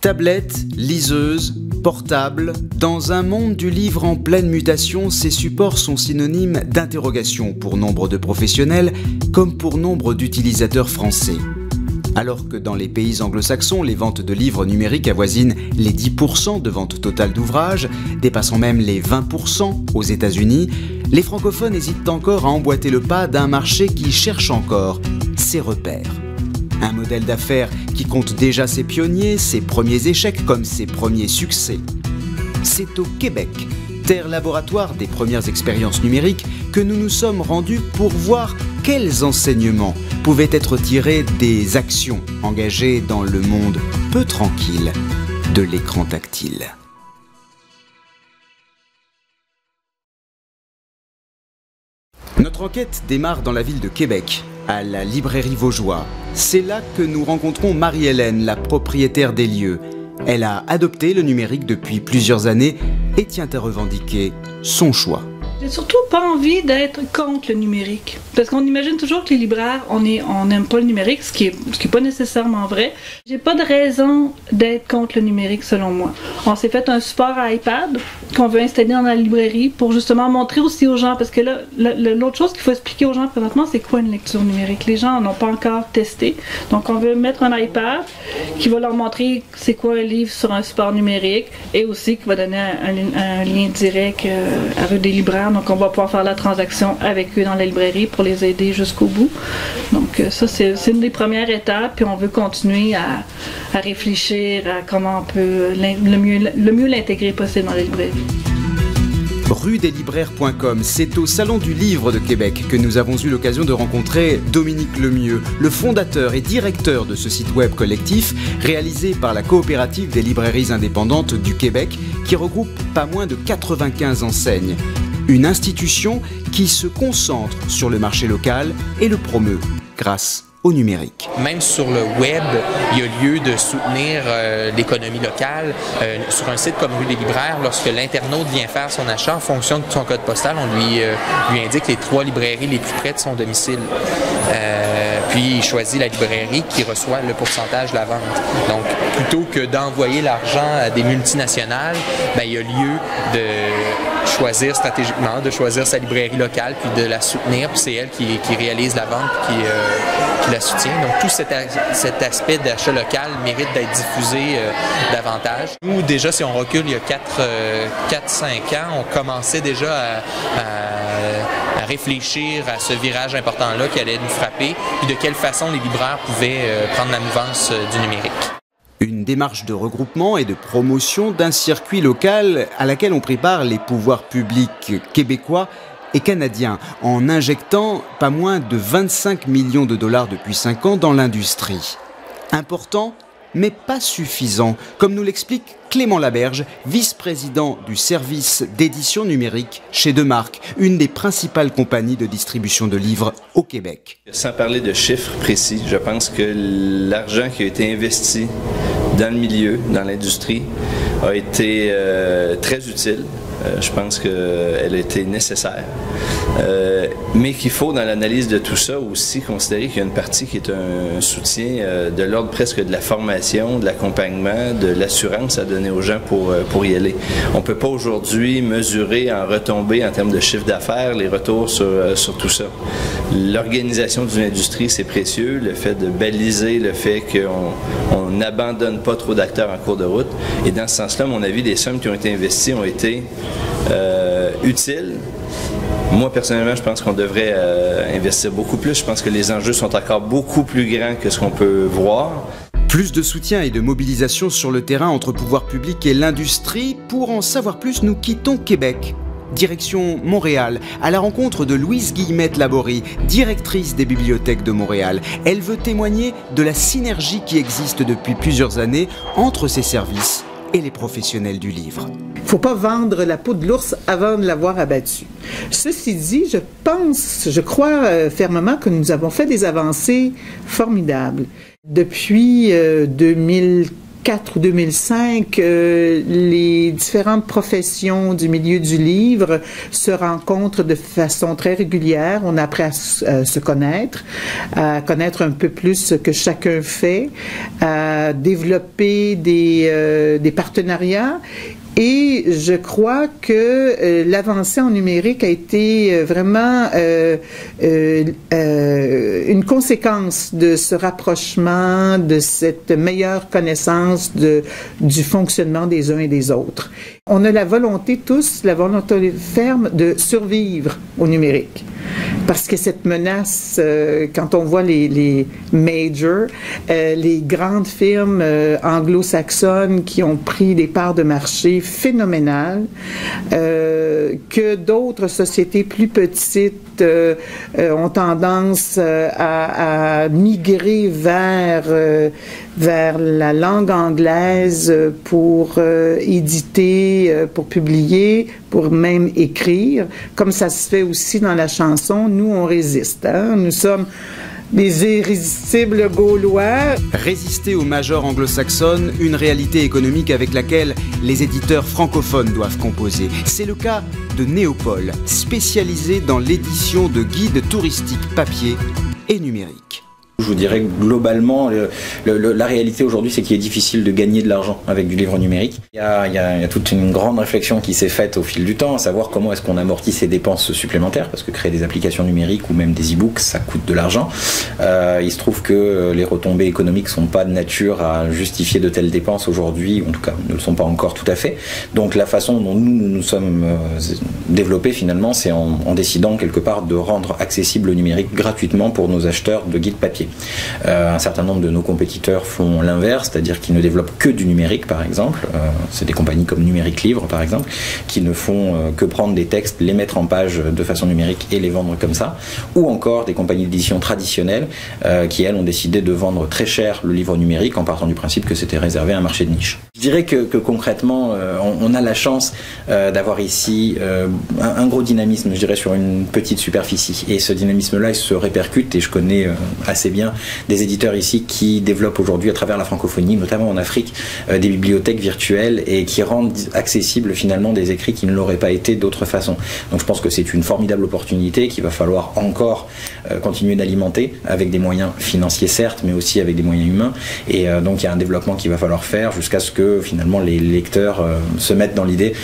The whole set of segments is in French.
Tablettes, liseuses, portables, dans un monde du livre en pleine mutation, ces supports sont synonymes d'interrogation pour nombre de professionnels comme pour nombre d'utilisateurs français. Alors que dans les pays anglo-saxons, les ventes de livres numériques avoisinent les 10% de ventes totales d'ouvrages, dépassant même les 20% aux États-Unis, les francophones hésitent encore à emboîter le pas d'un marché qui cherche encore ses repères. Un modèle d'affaires qui compte déjà ses pionniers, ses premiers échecs comme ses premiers succès. C'est au Québec, terre laboratoire des premières expériences numériques, que nous nous sommes rendus pour voir quels enseignements pouvaient être tirés des actions engagées dans le monde peu tranquille de l'écran tactile. Notre enquête démarre dans la ville de Québec, à la librairie Vaugeois. C'est là que nous rencontrons Marie-Hélène, la propriétaire des lieux. Elle a adopté le numérique depuis plusieurs années et tient à revendiquer son choix. J'ai surtout pas envie d'être contre le numérique. Parce qu'on imagine toujours que les libraires, on n'aime pas le numérique, ce qui est pas nécessairement vrai. J'ai pas de raison d'être contre le numérique selon moi. On s'est fait un support à iPad qu'on veut installer dans la librairie pour justement montrer aussi aux gens, parce que là, l'autre chose qu'il faut expliquer aux gens présentement, c'est quoi une lecture numérique. Les gens n'ont pas encore testé. Donc on veut mettre un iPad qui va leur montrer c'est quoi un livre sur un support numérique et aussi qui va donner un lien direct avec des libraires. Donc on va pouvoir faire la transaction avec eux dans la librairie pour les aider jusqu'au bout. Donc ça c'est une des premières étapes, puis on veut continuer à réfléchir à comment on peut le mieux l'intégrer possible dans la librairie. Ruedeslibraires.com, c'est au Salon du Livre de Québec que nous avons eu l'occasion de rencontrer Dominique Lemieux, le fondateur et directeur de ce site web collectif réalisé par la coopérative des librairies indépendantes du Québec qui regroupe pas moins de 95 enseignes. Une institution qui se concentre sur le marché local et le promeut grâce au numérique. Même sur le web, il y a lieu de soutenir l'économie locale. Sur un site comme Rue des Libraires, lorsque l'internaute vient faire son achat en fonction de son code postal, on lui indique les 3 librairies les plus près de son domicile. Puis il choisit la librairie qui reçoit le pourcentage de la vente. Donc plutôt que d'envoyer l'argent à des multinationales, il y a lieu de choisir stratégiquement, de choisir sa librairie locale, puis de la soutenir, puis c'est elle qui réalise la vente, qui la soutient. Donc tout cet aspect d'achat local mérite d'être diffusé davantage. Nous, déjà, si on recule il y a 4-5 ans, on commençait déjà à réfléchir à ce virage important-là qui allait nous frapper, puis de quelle façon les libraires pouvaient prendre la mouvance du numérique. Une démarche de regroupement et de promotion d'un circuit local à laquelle on prépare les pouvoirs publics québécois et canadiens en injectant pas moins de 25 millions de dollars depuis 5 ans dans l'industrie. Important, mais pas suffisant, comme nous l'explique Clément Laberge, vice-président du service d'édition numérique chez Demarque, une des principales compagnies de distribution de livres au Québec. Sans parler de chiffres précis, je pense que l'argent qui a été investi dans le milieu, dans l'industrie, a été très utile. Je pense qu'elle a été nécessaire. Mais qu'il faut, dans l'analyse de tout ça, aussi considérer qu'il y a une partie qui est un soutien de l'ordre presque de la formation, de l'accompagnement, de l'assurance à donner aux gens pour y aller. On ne peut pas aujourd'hui mesurer en retombées en termes de chiffre d'affaires les retours sur tout ça. L'organisation d'une industrie, c'est précieux. Le fait de baliser, le fait qu'on n'abandonne pas trop d'acteurs en cours de route. Et dans ce sens-là, à mon avis, les sommes qui ont été investies ont été utiles. Moi, personnellement, je pense qu'on devrait investir beaucoup plus. Je pense que les enjeux sont encore beaucoup plus grands que ce qu'on peut voir. Plus de soutien et de mobilisation sur le terrain entre pouvoir public et l'industrie. Pour en savoir plus, nous quittons Québec. Direction Montréal, à la rencontre de Louise Guillemette-Laborie, directrice des bibliothèques de Montréal. Elle veut témoigner de la synergie qui existe depuis plusieurs années entre ses services et les professionnels du livre. Il ne faut pas vendre la peau de l'ours avant de l'avoir abattu. Ceci dit, je crois fermement que nous avons fait des avancées formidables. Depuis 2015, 2004 ou 2005, les différentes professions du milieu du livre se rencontrent de façon très régulière. On apprend à se connaître, à connaître un peu plus ce que chacun fait, à développer des partenariats. Et je crois que l'avancée en numérique a été vraiment une conséquence de ce rapprochement, de cette meilleure connaissance du fonctionnement des uns et des autres. On a la volonté tous, la volonté ferme de survivre au numérique. Parce que cette menace, quand on voit les majors, les grandes firmes anglo-saxonnes qui ont pris des parts de marché phénoménales, que d'autres sociétés plus petites ont tendance à migrer vers la langue anglaise pour éditer, pour publier, pour même écrire, comme ça se fait aussi dans la chanson. Nous, on résiste. Hein? Nous sommes des irrésistibles Gaulois. Résister aux majors anglo-saxonnes, une réalité économique avec laquelle les éditeurs francophones doivent composer. C'est le cas de Néopole, spécialisé dans l'édition de guides touristiques papier et numérique. Je vous dirais que globalement, la réalité aujourd'hui, c'est qu'il est difficile de gagner de l'argent avec du livre numérique. Il y a toute une grande réflexion qui s'est faite au fil du temps, à savoir comment est-ce qu'on amortit ces dépenses supplémentaires, parce que créer des applications numériques ou même des e-books, ça coûte de l'argent. Il se trouve que les retombées économiques ne sont pas de nature à justifier de telles dépenses aujourd'hui, en tout cas ne le sont pas encore tout à fait. Donc la façon dont nous sommes développés finalement, c'est en décidant quelque part de rendre accessible le numérique gratuitement pour nos acheteurs de guides papier. Un certain nombre de nos compétiteurs font l'inverse, c'est-à-dire qu'ils ne développent que du numérique par exemple. C'est des compagnies comme Numérique Livre par exemple, qui ne font que prendre des textes, les mettre en page de façon numérique et les vendre comme ça. Ou encore des compagnies d'édition traditionnelles qui elles ont décidé de vendre très cher le livre numérique en partant du principe que c'était réservé à un marché de niche. Je dirais que concrètement on a la chance d'avoir ici un gros dynamisme, je dirais, sur une petite superficie. Et ce dynamisme-là il se répercute, et je connais assez bien des éditeurs ici qui développent aujourd'hui à travers la francophonie, notamment en Afrique, des bibliothèques virtuelles et qui rendent accessibles finalement des écrits qui ne l'auraient pas été d'autre façon. Donc je pense que c'est une formidable opportunité qu'il va falloir encore continuer d'alimenter avec des moyens financiers certes, mais aussi avec des moyens humains. Et donc il y a un développement qu'il va falloir faire jusqu'à ce que finalement les lecteurs se mettent dans l'idée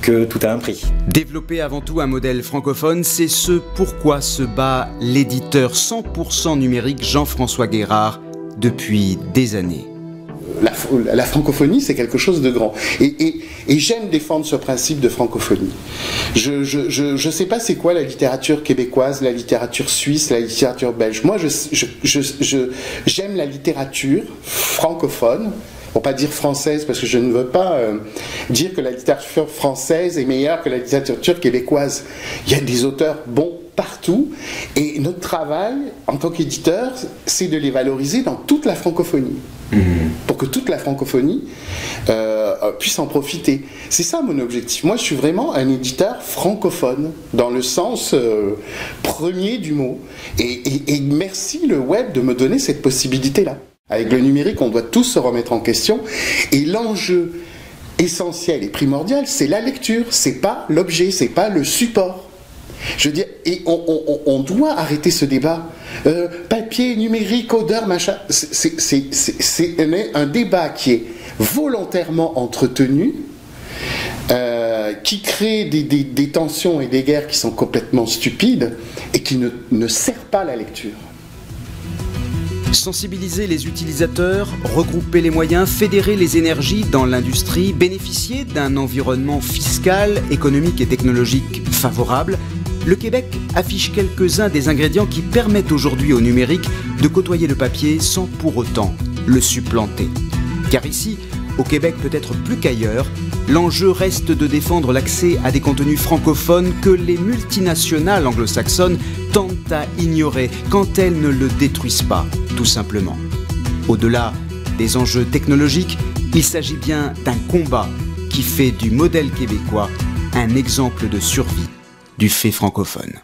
que tout a un prix. Développer avant tout un modèle francophone, c'est ce pourquoi se bat l'éditeur 100% numérique Jean-François Guérard depuis des années. La francophonie, c'est quelque chose de grand. Et j'aime défendre ce principe de francophonie. Je sais pas c'est quoi la littérature québécoise, la littérature suisse, la littérature belge. Moi, j'aime la littérature francophone, pour pas dire française, parce que je ne veux pas dire que la littérature française est meilleure que la littérature québécoise. Il y a des auteurs bons partout, et notre travail en tant qu'éditeur, c'est de les valoriser dans toute la francophonie, pour que toute la francophonie puisse en profiter. C'est ça mon objectif. Moi, je suis vraiment un éditeur francophone, dans le sens premier du mot, et merci le web de me donner cette possibilité-là. Avec le numérique, on doit tous se remettre en question, et l'enjeu essentiel et primordial, c'est la lecture, c'est pas l'objet, c'est pas le support. Je veux dire, et on doit arrêter ce débat. Papier, numérique, odeur, machin. C'est un débat qui est volontairement entretenu, qui crée des tensions et des guerres qui sont complètement stupides et qui ne sert pas la lecture. Sensibiliser les utilisateurs, regrouper les moyens, fédérer les énergies dans l'industrie, bénéficier d'un environnement fiscal, économique et technologique favorable, le Québec affiche quelques-uns des ingrédients qui permettent aujourd'hui au numérique de côtoyer le papier sans pour autant le supplanter. Car ici, au Québec peut-être plus qu'ailleurs, l'enjeu reste de défendre l'accès à des contenus francophones que les multinationales anglo-saxonnes tentent à ignorer quand elles ne le détruisent pas, tout simplement. Au-delà des enjeux technologiques, il s'agit bien d'un combat qui fait du modèle québécois un exemple de survie du fait francophone.